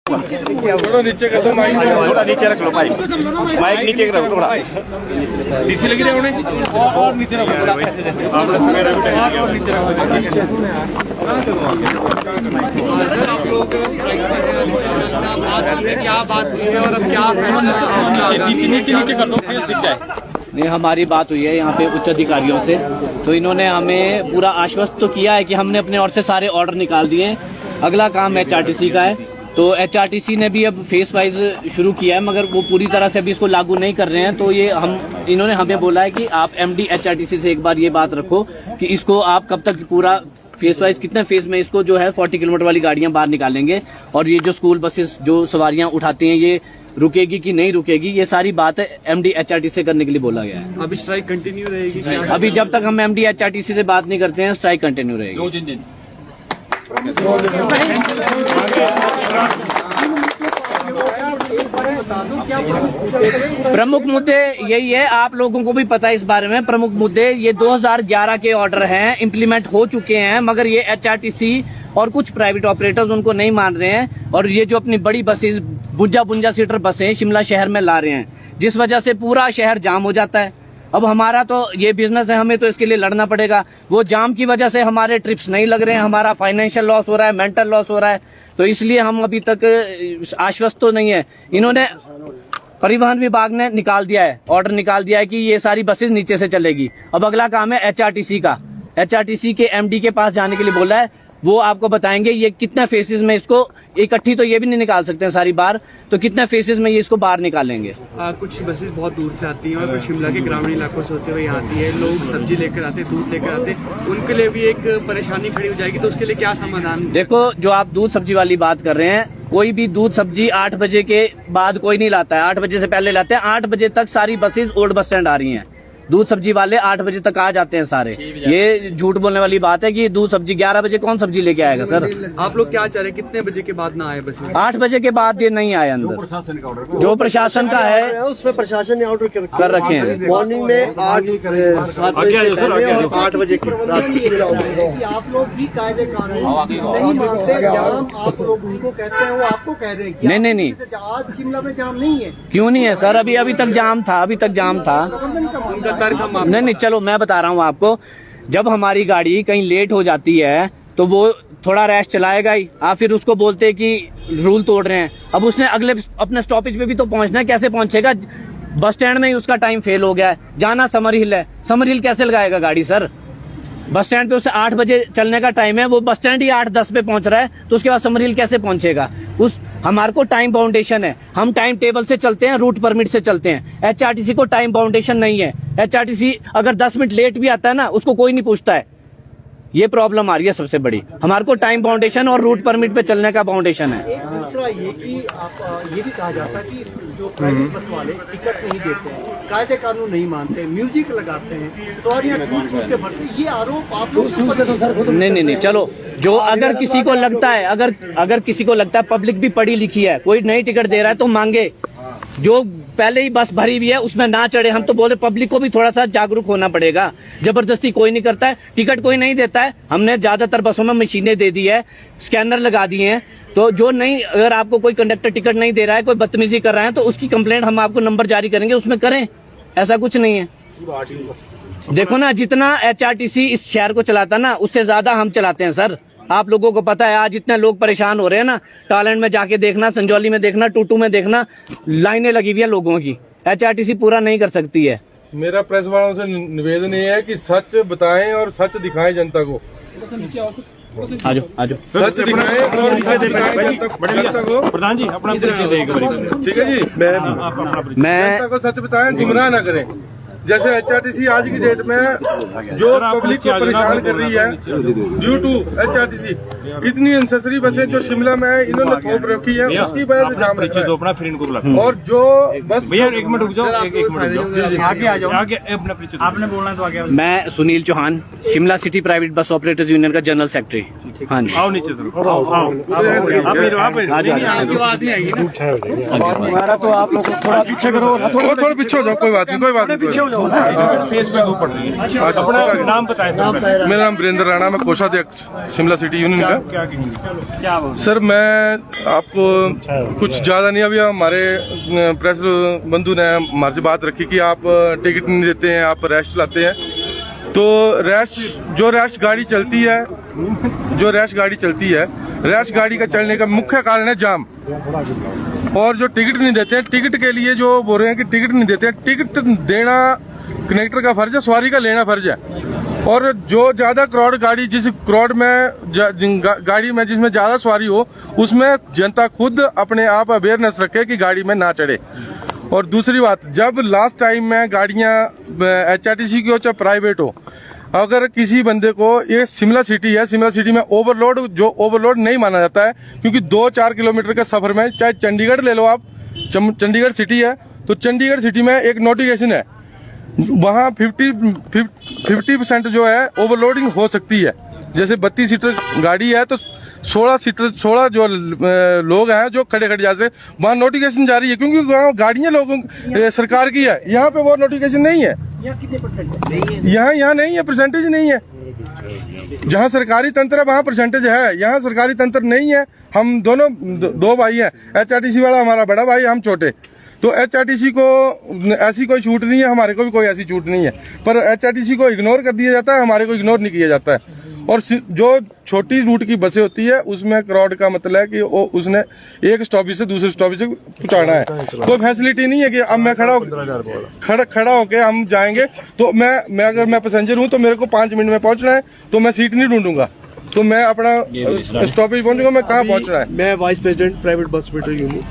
थोड़ा नीचे कर दो माइक, थोड़ा नीचे रख लो माइक, माइक नीचे रख लो थोड़ा नीचे लगी रहा उन्हें और नीचे रखो थोड़ा ऐसे जैसे और नीचे रखो। सर आप लोग स्ट्राइक पर हैं, क्या बात हुई है और अब क्या नीचे कर दो फेस दिख जाए। नहीं, हमारी बात हुई है यहाँ पे उच्च अधिकारियों से, तो इन्होंने हमें पूरा आश्वस्त तो किया है कि हमने अपने ओर से सारे ऑर्डर निकाल दिए हैं। अगला काम एचआरटीसी का है, तो एचआरटीसी ने भी अब फेस वाइज शुरू किया है, मगर वो पूरी तरह से अभी इसको लागू नहीं कर रहे हैं। तो ये इन्होंने हमें बोला है कि आप एमडी एचआरटीसी से एक बार ये बात रखो कि इसको आप कब तक पूरा फेस वाइज कितने फेज में इसको जो है 40 किलोमीटर वाली गाड़ियां बाहर निकालेंगे, और ये जो स्कूल बसेस जो सवारियां उठाती हैं ये रुकेगी कि नहीं रुकेगी, ये सारी बात एमडी एचआरटीसी से करने के लिए बोला गया है। अभी स्ट्राइक कंटिन्यू रहेगी? अभी जब तक हम एमडी एचआरटीसी से बात नहीं करते हैं स्ट्राइक कंटिन्यू रहेगी। प्रमुख मुद्दे यही है, आप लोगों को भी पता है इस बारे में। प्रमुख मुद्दे ये 2011 के ऑर्डर हैं, इम्प्लीमेंट हो चुके हैं, मगर ये एचआरटीसी और कुछ प्राइवेट ऑपरेटर्स उनको नहीं मान रहे हैं, और ये जो अपनी बड़ी बसेस बुंजा सीटर बसें शिमला शहर में ला रहे हैं, जिस वजह से पूरा शहर जाम हो जाता है। अब हमारा तो ये बिजनेस है, हमें तो इसके लिए लड़ना पड़ेगा। वो जाम की वजह से हमारे ट्रिप्स नहीं लग रहे हैं, हमारा फाइनेंशियल लॉस हो रहा है, मेंटल लॉस हो रहा है, तो इसलिए हम अभी तक आश्वस्त तो नहीं है। इन्होंने परिवहन विभाग ने निकाल दिया है, ऑर्डर निकाल दिया है कि ये सारी बसेस नीचे से चलेगी। अब अगला काम है एचआरटीसी का, एचआरटीसी के एमडी के पास जाने के लिए बोला है, वो आपको बताएंगे ये कितने फेसेस में इसको, इकट्ठी तो ये भी नहीं निकाल सकते हैं सारी बार, तो कितने फेसेस में ये इसको बाहर निकालेंगे। कुछ बसेस बहुत दूर से आती हैं और शिमला के ग्रामीण इलाकों से होते हुए यहाँ आती है, लोग सब्जी लेकर आते, दूध लेकर आते, उनके लिए भी एक परेशानी खड़ी हो जाएगी, तो उसके लिए क्या समाधान? देखो, जो आप दूध सब्जी वाली बात कर रहे हैं, कोई भी दूध सब्जी 8 बजे के बाद कोई नहीं लाता है, 8 बजे से पहले लाते हैं। 8 बजे तक सारी बसेस ओल्ड बस स्टैंड आ रही हैं, दूध सब्जी वाले 8 बजे तक आ जाते हैं सारे। ये झूठ बोलने वाली बात है कि दूध सब्जी 11 बजे कौन सब्जी लेके आएगा सर? आप लोग क्या चाह रहे हैं, कितने बजे के बाद ना आए बसेस? 8 बजे के बाद ये नहीं आए अंदर। जो प्रशासन का है उसमें प्रशासन ने ऑर्डर कर रखे हैं। मॉर्निंग में 8 बजे और 8 बजे की रात आप लोग भी कायदे कानून नहीं मानते, जाम आप लोग उनको कहते हैं, वो आपको कह रहे हैं। नहीं, आज शिमला में जाम नहीं है। क्यों नहीं है सर? अभी तक जाम था, अभी तक जाम था। नहीं, चलो मैं बता रहा हूँ आपको, जब हमारी गाड़ी कहीं लेट हो जाती है तो वो थोड़ा रैश चलाएगा ही, आप फिर उसको बोलते हैं कि रूल तोड़ रहे हैं। अब उसने अगले अपने स्टॉपेज पे भी तो पहुंचना है, कैसे पहुंचेगा? बस स्टैंड में ही उसका टाइम फेल हो गया है, जाना समर हिल है, समर हिल कैसे लगाएगा गाड़ी सर? बस स्टैंड पे उससे 8 बजे चलने का टाइम है, वो बस स्टैंड ही 8:10 पे पहुंच रहा है, तो उसके बाद समर हिल कैसे पहुंचेगा? हमारे को टाइम बाउंडेशन है, हम टाइम टेबल से चलते हैं, रूट परमिट से चलते हैं। एचआरटीसी को टाइम बाउंडेशन नहीं है। एचआरटीसी अगर 10 मिनट लेट भी आता है ना, उसको कोई नहीं पूछता है। ये प्रॉब्लम आ रही है सबसे बड़ी, हमारे को टाइम बाउंडेशन और रूट परमिट पे चलने का बाउंडेशन है। एक दूसरा ये कि आप ये भी कहा जाता है कि जो प्राइवेट बस वाले टिकट नहीं देते हैं, कायदे कानून नहीं मानते, म्यूजिक लगाते हैं, सवारियां टूट के भरते, ये आरोप आप लोग नहीं, चलो, जो अगर किसी को लगता है, अगर किसी को लगता है पब्लिक भी पढ़ी लिखी है, कोई नई टिकट दे रहा है तो मांगे, जो पहले ही बस भरी हुई है उसमें ना चढ़े। हम तो बोले पब्लिक को भी थोड़ा सा जागरूक होना पड़ेगा, जबरदस्ती कोई नहीं करता है, टिकट कोई नहीं देता है। हमने ज्यादातर बसों में मशीनें दे दी है, स्कैनर लगा दिए हैं, तो जो नहीं, अगर आपको कोई कंडक्टर टिकट नहीं दे रहा है, कोई बदतमीजी कर रहा है, तो उसकी कंप्लेंट हम आपको नंबर जारी करेंगे, उसमें करें, ऐसा कुछ नहीं है। देखो ना, जितना एचआरटीसी इस शहर को चलाता ना, उससे ज्यादा हम चलाते हैं सर। आप लोगों को पता है आज इतने लोग परेशान हो रहे हैं ना, टॉयलेट में जाके देखना, संजौली में देखना, टूटू में देखना, लाइनें लगी हुई है लोगों की। एचआरटीसी पूरा नहीं कर सकती है। मेरा प्रेस वालों से निवेदन ये है कि सच बताएं और सच दिखाएं जनता को। आजो सच दिखाएं और जनता को। प्रधान जी अपना ठीक है जी, मैं जनता को सच बताएं, गुमराह ना करें। जैसे एचआरटीसी आज की डेट में जो पब्लिक को परेशान कर रही है ड्यू टू एचआरटीसी, इतनी अनसेसरी बसें जो शिमला में है इन्होंने थोप रखी है, उसकी वजह से जाम रखा है। फिर इनको बुला और जो बस भैया 1 मिनट रुक जाओ, एक मिनट रुक जाओ, आगे आ जाओ, आगे अपना परिचय आपने बोलना है तो आगे। मैं Sunil Chauhan, Shimla city private bus operators union का जनरल सेक्रेटरी। हाँ जी, आओ नीचे सर, आओ हमारा तो आप लोग थोड़ा पीछे करो, थोड़ा पीछे हो जाओ, कोई बात नहीं, कोई बात नहीं। फेस पे धूप पड़ रही है। अपना नाम बताएं सर। मेरा नाम वीरेंद्र राणा, मैं कोषाध्यक्ष शिमला सिटी यूनियन का। क्या कहेंगे? क्या बोल सर मैं आपको कुछ ज़्यादा नहीं, अभी हमारे प्रेस बंधु ने हमारे से बात रखी कि आप टिकट नहीं देते हैं, आप रैश चलाते हैं। तो रैश गाड़ी चलती है, रैश गाड़ी का चलने का मुख्य कारण है जाम। और जो टिकट नहीं देते हैं, टिकट के लिए जो बोल रहे हैं कि टिकट नहीं देते हैं, टिकट देना कनेक्टर का फर्ज है, सवारी का लेना फर्ज है। और जो ज्यादा क्राउड गाड़ी, जिस क्राउड में गाड़ी में जिसमें ज्यादा सवारी हो, उसमें जनता खुद अपने आप अवेयरनेस रखे कि गाड़ी में ना चढ़े। और दूसरी बात, जब लास्ट टाइम में गाड़ियां HRTC की हो चाहे प्राइवेट हो, अगर किसी बंदे को, ये शिमला सिटी है, शिमला सिटी में ओवरलोड नहीं माना जाता है, क्योंकि 2-4 किलोमीटर के सफर में, चाहे चंडीगढ़ ले लो आप, चंडीगढ़ सिटी है तो चंडीगढ़ सिटी में एक नोटिफिकेशन है, वहाँ 50% जो है ओवरलोडिंग हो सकती है। जैसे 32 सीटर गाड़ी है तो 16 जो लोग हैं जो खड़े जाते, वहाँ नोटिफिकेशन जारी है, क्योंकि वहाँ गाड़ियाँ लोगों सरकार की है। यहाँ पे वो नोटिफिकेशन नहीं है, यहाँ कितने परसेंट? यहाँ नहीं है, परसेंटेज नहीं है। जहाँ सरकारी तंत्र है वहाँ परसेंटेज है, यहाँ सरकारी तंत्र नहीं है। हम दोनों दो भाई हैं, HRTC वाला हमारा बड़ा भाई, हम छोटे। तो HRTC को ऐसी कोई छूट नहीं है, हमारे को भी कोई ऐसी छूट नहीं है, पर HRTC को इग्नोर कर दिया जाता है, हमारे को इग्नोर नहीं किया जाता है। और जो छोटी रूट की बसें होती है उसमें क्राउड का मतलब है कि उसने एक स्टॉपेज से दूसरे स्टॉपेज से पहुंचाना है। कोई फैसिलिटी नहीं है कि अब मैं खड़ा होके हम जाएंगे। तो मैं अगर मैं पैसेंजर हूं तो मेरे को 5 मिनट में पहुंचना है, तो मैं सीट नहीं ढूंढूंगा, तो मैं अपना स्टॉपेज पहुंचूंगा। मैं कहाँ पहुंचना है? मैं vice president private bus operator union.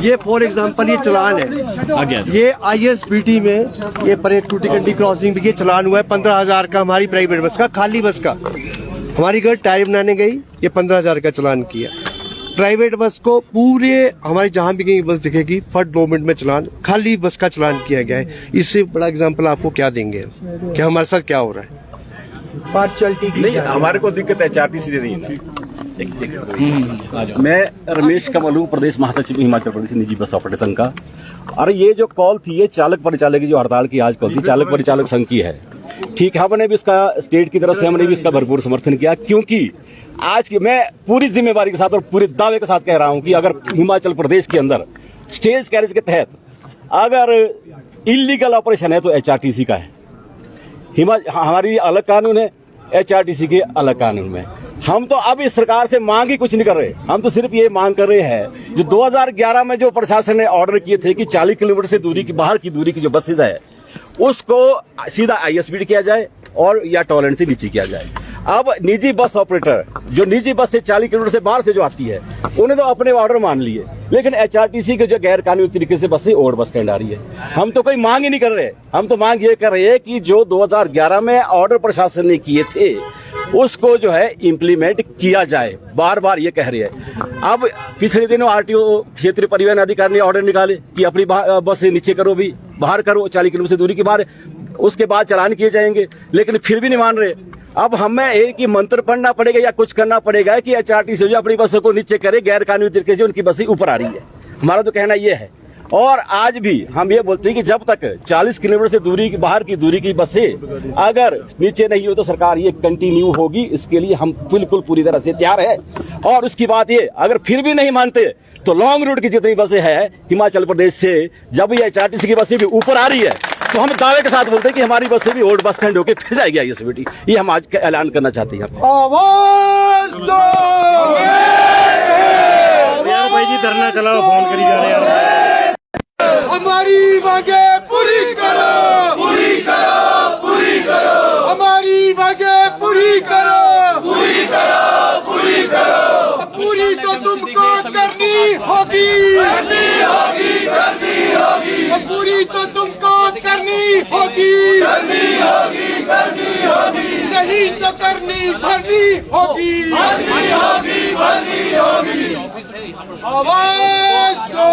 ये फॉर एग्जांपल ये चलान है, ये ISBT में ये परेड टूटी कंडी क्रॉसिंग भी ये चलान हुआ है 15,000 का, हमारी प्राइवेट बस का, खाली बस का। हमारी घर टायर बनाने गई, ये 15,000 का चलान किया। प्राइवेट बस को पूरे हमारी जहां भी कहीं बस दिखेगी फर्स्ट मोमेंट में चलान, खाली बस का चलान किया गया है। इससे बड़ा एग्जाम्पल आपको क्या देंगे कि हमारे साथ क्या हो रहा है? पार्शियलिटी नहीं, हमारे को दिक्कत HRTC से नहीं है। मैं रमेश कमल हूँ, प्रदेश महासचिव हिमाचल प्रदेश निजी बस ऑपरेटर संघ का। अरे ये जो कॉल थी, ये चालक परिचालक की जो हड़ताल की आज कॉल थी, चालक परिचालक संघ की है। ठीक है, हमने भी इसका स्टेट की तरफ से हमने भी इसका भरपूर समर्थन किया, क्योंकि आज की मैं पूरी जिम्मेवारी के साथ और पूरे दावे के साथ कह रहा हूं कि अगर हिमाचल प्रदेश के अंदर स्टेज कैरेज के तहत अगर इलीगल ऑपरेशन है तो HRTC का है। हमारी अलग कानून है, HRTC के अलग कानून में। हम तो अब इस सरकार से मांग ही कुछ नहीं कर रहे, हम तो सिर्फ ये मांग कर रहे हैं जो 2011 में जो प्रशासन ने ऑर्डर किए थे कि 40 किलोमीटर से दूरी की बाहर की दूरी की जो बसेज है उसको सीधा ISBT किया जाए और या टॉलरेंस से नीचे किया जाए। अब निजी बस ऑपरेटर जो निजी बस से 40 किलोमीटर से बाहर से जो आती है उन्हें तो अपने ऑर्डर मान लिए, लेकिन HRTC के जो गैर कानूनी तरीके से बसें ओवर बस स्टैंड आ रही है। हम तो कोई मांग ही नहीं कर रहे, हम तो मांग ये कर रहे हैं कि जो 2011 में ऑर्डर प्रशासन ने किए थे उसको जो है इम्प्लीमेंट किया जाए, बार बार ये कह रहे हैं। अब पिछले दिनों RTO क्षेत्रीय परिवहन अधिकारी ने ऑर्डर निकाले कि अपनी बस नीचे करो, भी बाहर करो 40 किलोमीटर से दूरी के बाहर, उसके बाद चालान किए जाएंगे, लेकिन फिर भी नहीं मान रहे। अब हमें एक ही मंत्र पढ़ना पड़ेगा या कुछ करना पड़ेगा कि HRTC जो अपनी बसों को नीचे करे, गैर कानूनी तरीके से उनकी बसें ऊपर आ रही है। हमारा तो कहना ये है। और आज भी हम ये बोलते हैं कि जब तक 40 किलोमीटर से दूरी की बाहर की दूरी की बसें अगर नीचे नहीं हो तो सरकार ये कंटिन्यू होगी, इसके लिए हम बिल्कुल पूरी तरह से तैयार है। और उसकी बात ये, अगर फिर भी नहीं मानते तो लॉन्ग रूट की जितनी बसें हैं हिमाचल प्रदेश से, जब ये HRTC की बसें भी ऊपर आ रही है तो हम दावे के साथ बोलते हैं कि हमारी बसें भी ओल्ड बस स्टैंड होकर फिर जाएगी ISBT। ये हम आज ऐलान करना चाहते हैं। आवाज दो, भाई जी धरना चलाओ, फोन करी जा रहे हैं। हमारी मांगे पूरी करो, पूरी करो, पूरी करो, हमारी मांगे पूरी करो, पूरी करो, पूरी करो। पूरी तो तुमको करनी होगी, करनी होगी, करनी होगी। पूरी तो तुमको करनी होगी, करनी होगी, करनी होगी। नहीं तो करनी भरनी होगी, भरनी होगी, भरनी होगी। आवाज दो।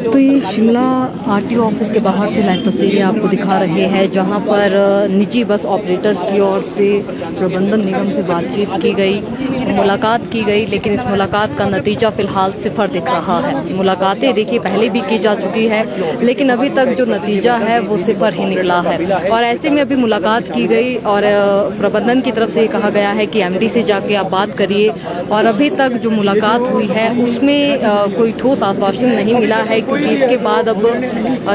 तो ये शिमला RTO ऑफिस के बाहर से लाइव तस्वीरें आपको दिखा रहे हैं, जहां पर निजी बस ऑपरेटर्स की ओर से प्रबंधन निगम से बातचीत की गई मुलाकात की गई, लेकिन इस मुलाकात का नतीजा फिलहाल सिफर दिख रहा है। मुलाकातें देखिए पहले भी की जा चुकी है, लेकिन अभी तक जो नतीजा है वो सिफर ही निकला है। और ऐसे में अभी मुलाकात की गई और प्रबंधन की तरफ से कहा गया है कि एमडी से जाके आप बात करिए, और अभी तक जो मुलाकात हुई है उसमें कोई ठोस आश्वासन नहीं मिला है, क्योंकि इसके बाद अब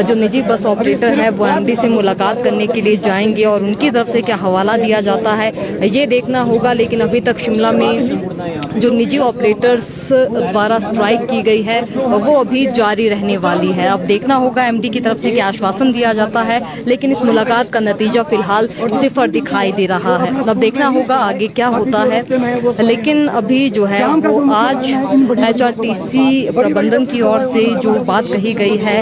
जो निजी बस ऑपरेटर है वो एमडी से मुलाकात करने के लिए जाएंगे और उनकी तरफ से क्या हवाला दिया जाता है ये देखना होगा। लेकिन अभी तक शिमला में जो निजी ऑपरेटर्स द्वारा स्ट्राइक की गई है वो अभी जारी रहने वाली है। अब देखना होगा एमडी की तरफ से क्या आश्वासन दिया जाता है, लेकिन इस मुलाकात का नतीजा फिलहाल सिफर दिखाई दे रहा है। अब देखना होगा आगे क्या होता है, लेकिन अभी जो है वो आज एचआरटीसी प्रबंधन की ओर से जो बात कही गई है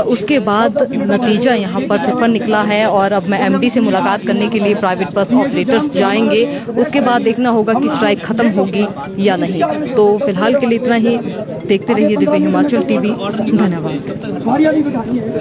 उसके बाद नतीजा यहाँ पर सिफर निकला है। और अब मैं एमडी से मुलाकात करने के लिए प्राइवेट बस ऑपरेटर्स जाएंगे, उसके बाद देखना होगा कि स्ट्राइक खत्म होगी या नहीं। तो फिलहाल के लिए इतना ही। देखते रहिए दिव्य हिमाचल टीवी। धन्यवाद।